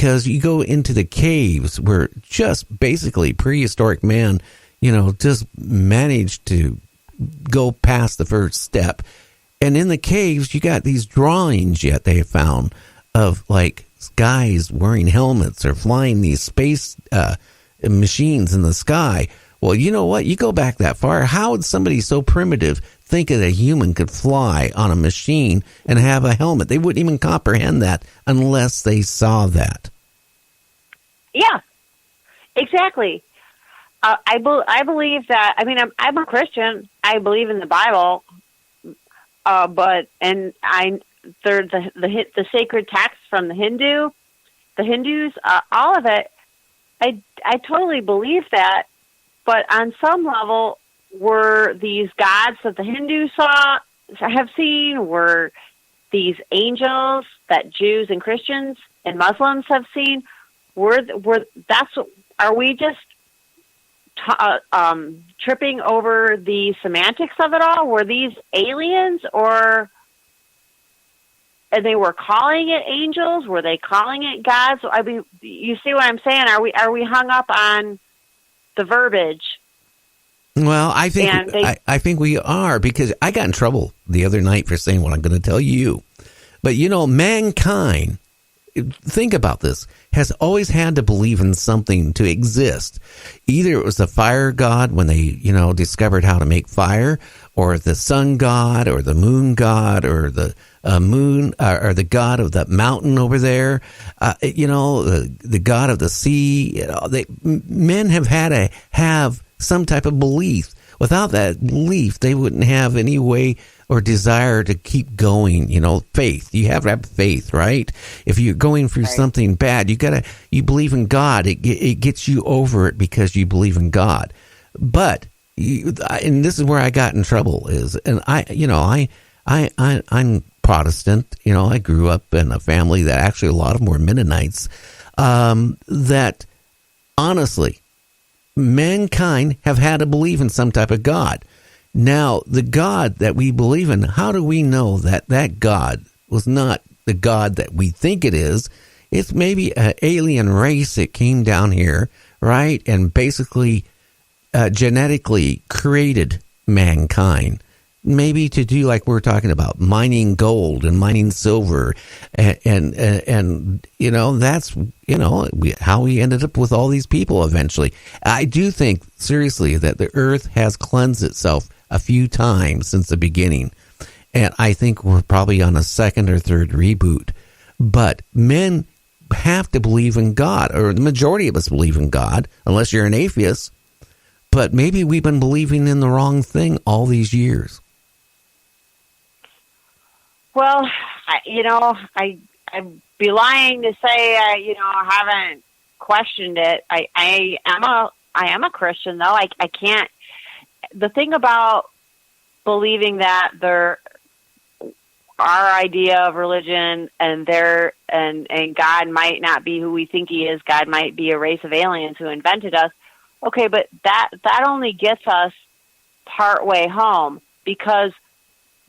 because you go into the caves where just basically prehistoric man, just managed to go past the first step. And in the caves, you got these drawings yet they found of like guys wearing helmets or flying these space machines in the sky. Well, you know what? You go back that far. How would somebody so primitive think that a human could fly on a machine and have a helmet? They wouldn't even comprehend that unless they saw that. Yeah, exactly. I believe that. I mean, I'm a Christian. I believe in the Bible, the sacred texts from the Hindus, all of it. I totally believe that, but on some level, were these gods that the Hindus have seen, were these angels that Jews and Christians and Muslims have seen? Are we just tripping over the semantics of it all? Were these aliens, and they were calling it angels? Were they calling it gods? I mean, you see what I'm saying? Are we hung up on the verbiage? Well, I think we are, because I got in trouble the other night for saying what I'm going to tell you. But mankind, think about this, has always had to believe in something to exist. Either it was the fire god when they, discovered how to make fire, or the sun god, or the moon god, or the moon, or the god of the mountain over there, the god of the sea. Men have had to have some type of belief. Without that belief, they wouldn't have any way or desire to keep going. Faith. You have to have faith, right? If you're going through something bad, you believe in God. It gets you over it because you believe in God. But and this is where I got in trouble I'm Protestant. I grew up in a family that actually a lot of them were Mennonites. That honestly, mankind have had to believe in some type of God. Now, the God that we believe in, how do we know that that God was not the God that we think it is? It's maybe an alien race that came down here, right, and basically genetically created mankind. Maybe to do like we're talking about, mining gold and mining silver, and that's how we ended up with all these people eventually. I do think seriously that the Earth has cleansed itself a few times since the beginning, and I think we're probably on a second or third reboot. But men have to believe in God, or the majority of us believe in God, unless you're an atheist. But maybe we've been believing in the wrong thing all these years. Well, I'd be lying to say I haven't questioned it. I am a Christian, though. I can't. The thing about believing that our idea of religion and God might not be who we think He is. God might be a race of aliens who invented us. Okay, but that only gets us part way home, because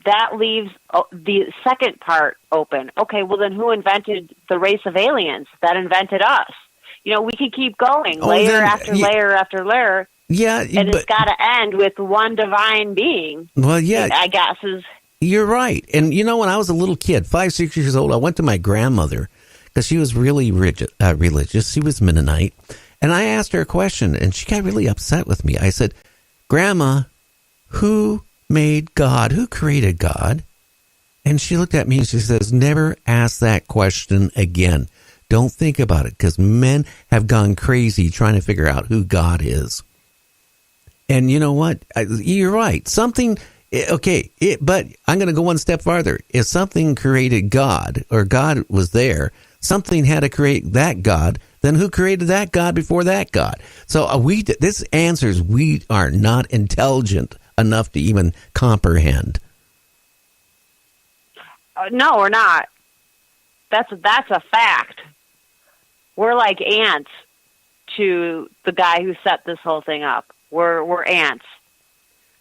that leaves the second part open. Okay, well then who invented the race of aliens that invented us? We could keep going, layer after layer after layer. Yeah, and it's got to end with one divine being. Well, yeah, I guess you're right. And when I was a little kid, 5, 6 years old, I went to my grandmother because she was really religious. She was Mennonite, and I asked her a question, and she got really upset with me. I said, "Grandma, who made God? Who created God?" And she looked at me and she says, "Never ask that question again. Don't think about it, because men have gone crazy trying to figure out who God is." And you know what? You're right. Something, but I'm going to go one step farther. If something created God, or God was there, something had to create that God. Then who created that God before that God? So this answers we are not intelligent enough to even comprehend. No, we're not. That's a fact. We're like ants to the guy who set this whole thing up. We're ants.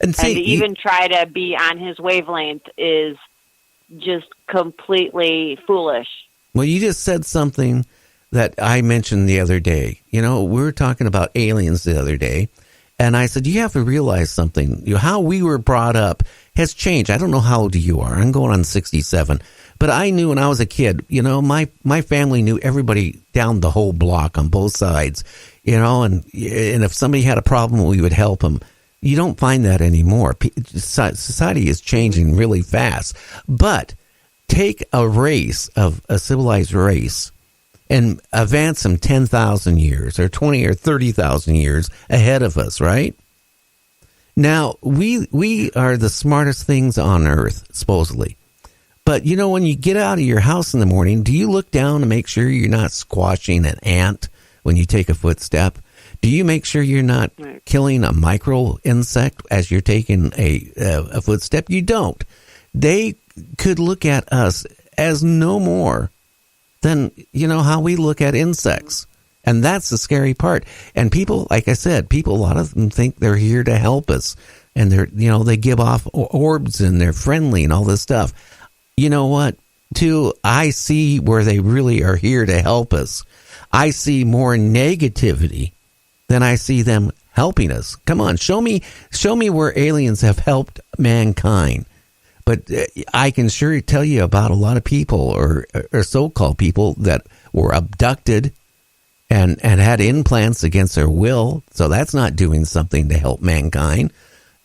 And to even try to be on his wavelength is just completely foolish. Well, you just said something that I mentioned the other day. We were talking about aliens the other day, and I said, you have to realize something. How we were brought up has changed. I don't know how old you are. I'm going on 67. But I knew when I was a kid, my family knew everybody down the whole block on both sides, and if somebody had a problem, we would help them. You don't find that anymore. Society is changing really fast. But take a civilized race, and advance them 10,000 years or 20 or 30,000 years ahead of us, right? Now, we are the smartest things on earth, supposedly. But, when you get out of your house in the morning, do you look down to make sure you're not squashing an ant when you take a footstep? Do you make sure you're not killing a micro insect as you're taking a footstep? You don't. They could look at us as no more than, how we look at insects. And that's the scary part. And people, like I said, a lot of them think they're here to help us. And they give off orbs and they're friendly and all this stuff. You know what, too? I see where they really are here to help us. I see more negativity than I see them helping us. Come on, show me where aliens have helped mankind. But I can sure tell you about a lot of people or so-called people that were abducted and had implants against their will. So that's not doing something to help mankind.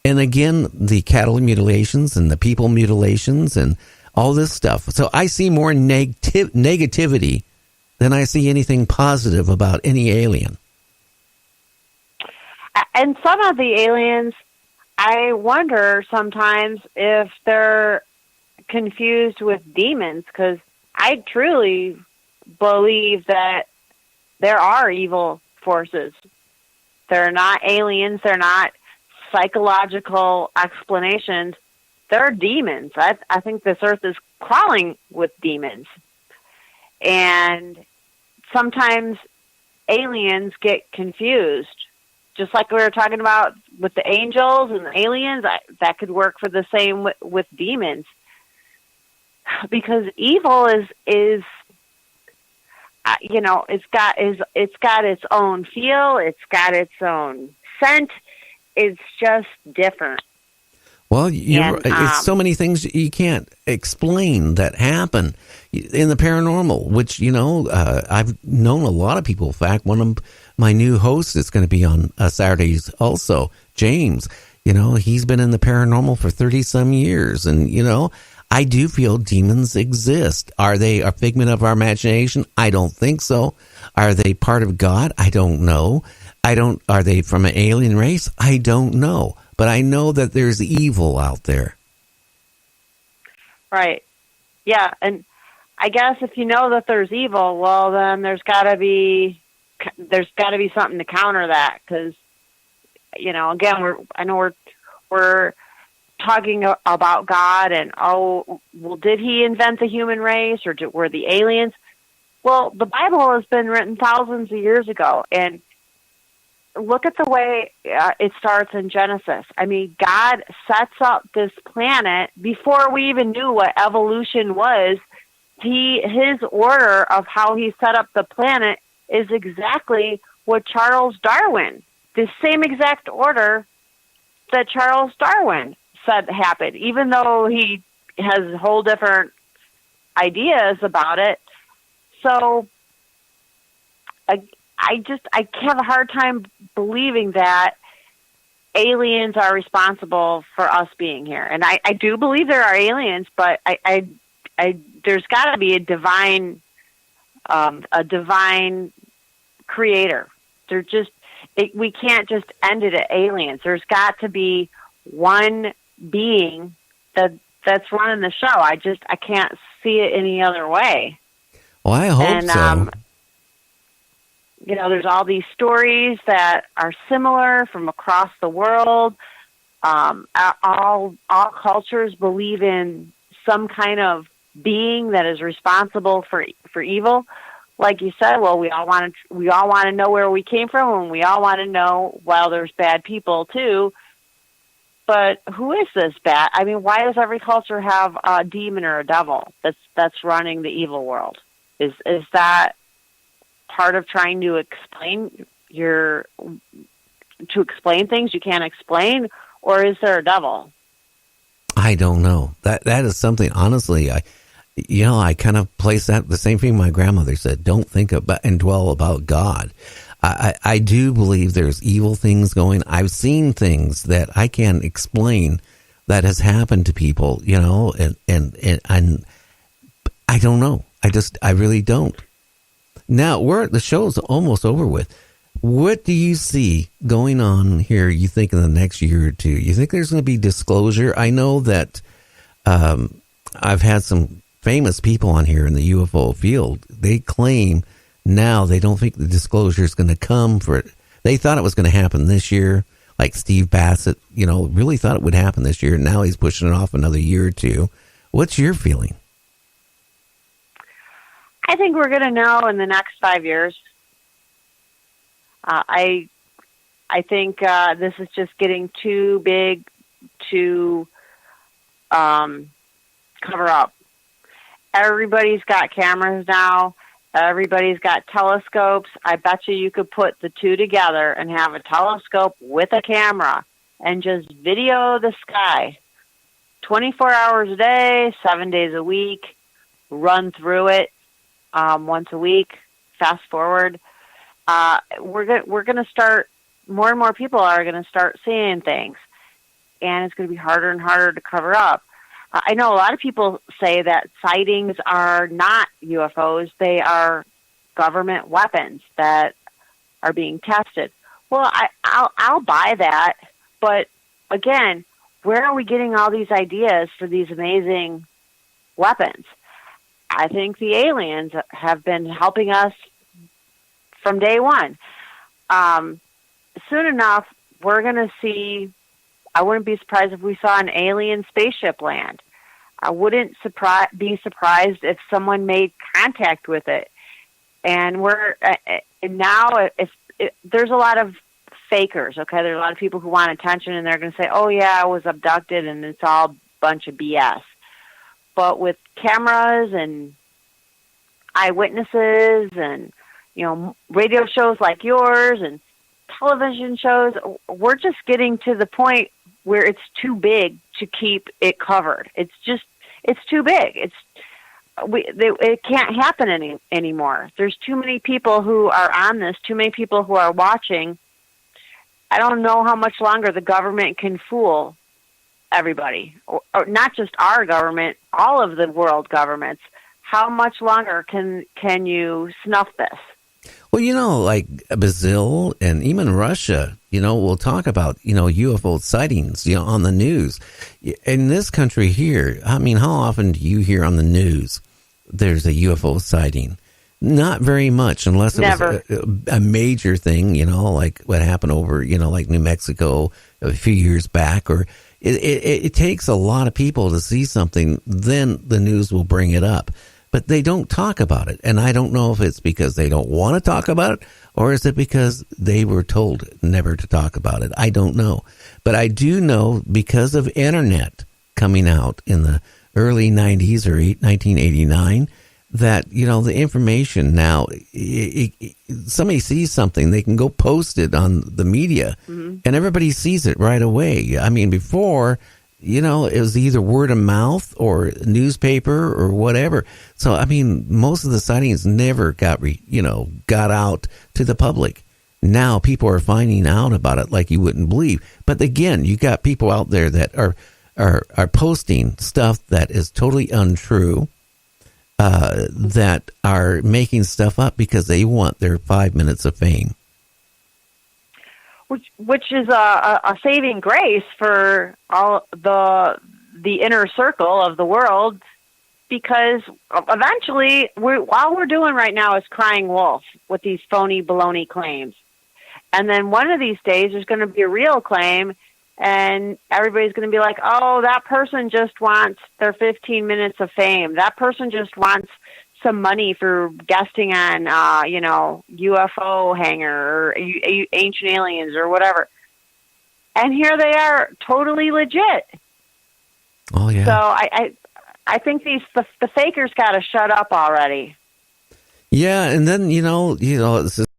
And again, the cattle mutilations and the people mutilations and all this stuff. So I see more negativity than I see anything positive about any alien. And some of the aliens, I wonder sometimes if they're confused with demons, because I truly believe that there are evil forces. They're not aliens. They're not psychological explanations. There are demons. I think this earth is crawling with demons. And sometimes aliens get confused. Just like we were talking about with the angels and the aliens, that could work for the same with demons. Because evil is it's got its own feel, it's got its own scent. It's just different. Well, it's so many things you can't explain that happen in the paranormal, which, I've known a lot of people. In fact, one of my new hosts is going to be on Saturdays also, James. He's been in the paranormal for 30-some years. And, I do feel demons exist. Are they a figment of our imagination? I don't think so. Are they part of God? I don't know. Are they from an alien race? I don't know. But I know that there's evil out there. Right. Yeah, and I guess if you know that there's evil, well, then there's got to be something to counter that. Because, again, we're talking about God, and did He invent the human race, or were the aliens? Well, the Bible has been written thousands of years ago, and look at the way it starts in Genesis. I mean, God sets up this planet before we even knew what evolution was. His order of how He set up the planet is exactly what Charles Darwin, the same exact order that Charles Darwin said happened, even though he has whole different ideas about it. So I have a hard time believing that aliens are responsible for us being here. And I do believe there are aliens, but there's got to be a divine creator. We can't just end it at aliens. There's got to be one being that's running the show. I can't see it any other way. Well, I hope so. There's all these stories that are similar from across the world. All cultures believe in some kind of being that is responsible for evil. Like you said, well, we all want to know where we came from, and we all want to know, well, there's bad people too. But who is this bad? I mean, why does every culture have a demon or a devil that's running the evil world? Is that part of trying to explain things you can't explain, or is there a devil? I don't know. That is something, honestly, I kind of place that, the same thing my grandmother said, don't think about and dwell about God. I do believe there's evil things going. I've seen things that I can't explain that has happened to people, and I don't know. I really don't. Now, the show's almost over with. What do you see going on here, you think, in the next year or two? You think there's going to be disclosure? I know that I've had some famous people on here in the UFO field. They claim now they don't think the disclosure is going to come for it. They thought it was going to happen this year, like Steve Bassett, really thought it would happen this year. Now he's pushing it off another year or two. What's your feeling? I think we're going to know in the next 5 years. I think this is just getting too big to cover up. Everybody's got cameras now. Everybody's got telescopes. I bet you could put the two together and have a telescope with a camera and just video the sky 24 hours a day, 7 days a week, run through it once a week, fast forward. We're going to start, more and more people are going to start seeing things, and it's going to be harder and harder to cover up. I know a lot of people say that sightings are not UFOs. They are government weapons that are being tested. Well, I'll buy that. But again, where are we getting all these ideas for these amazing weapons? I think the aliens have been helping us from day one. Soon enough, we're going to see, I wouldn't be surprised if we saw an alien spaceship land. I wouldn't be surprised if someone made contact with it. And there's a lot of fakers, okay? There's a lot of people who want attention, and they're going to say, oh, yeah, I was abducted, and it's all a bunch of BS. But with cameras and eyewitnesses and, radio shows like yours and television shows, we're just getting to the point where it's too big to keep it covered. It's too big. It can't happen anymore. There's too many people who are on this, too many people who are watching. I don't know how much longer the government can fool everybody, or not just our government, all of the world governments. How much longer can you snuff this? Well, like Brazil and even Russia, will talk about, UFO sightings, on the news. In this country here, I mean, how often do you hear on the news there's a UFO sighting? Not very much, unless it was a major thing, like what happened over, like New Mexico a few years back. Or it takes a lot of people to see something, then the news will bring it up. But they don't talk about it. And I don't know if it's because they don't want to talk about it, or is it because they were told never to talk about it? I don't know. But I do know, because of internet coming out in the early 90s or 1989, that, the information now, somebody sees something, they can go post it on the media, and everybody sees it right away. I mean, before, it was either word of mouth or newspaper or whatever. So, I mean, most of the sightings never got out to the public. Now people are finding out about it like you wouldn't believe. But again, you got people out there that are posting stuff that is totally untrue, that are making stuff up because they want their 5 minutes of fame. Which is a saving grace for all the inner circle of the world, because eventually, all we're doing right now is crying wolf with these phony baloney claims. And then one of these days, there's going to be a real claim, and everybody's going to be like, oh, that person just wants their 15 minutes of fame. That person just wants some money for guesting on, UFO hangar or ancient aliens or whatever. And here they are, totally legit. Oh, yeah. So I think the fakers got to shut up already. Yeah, and then it's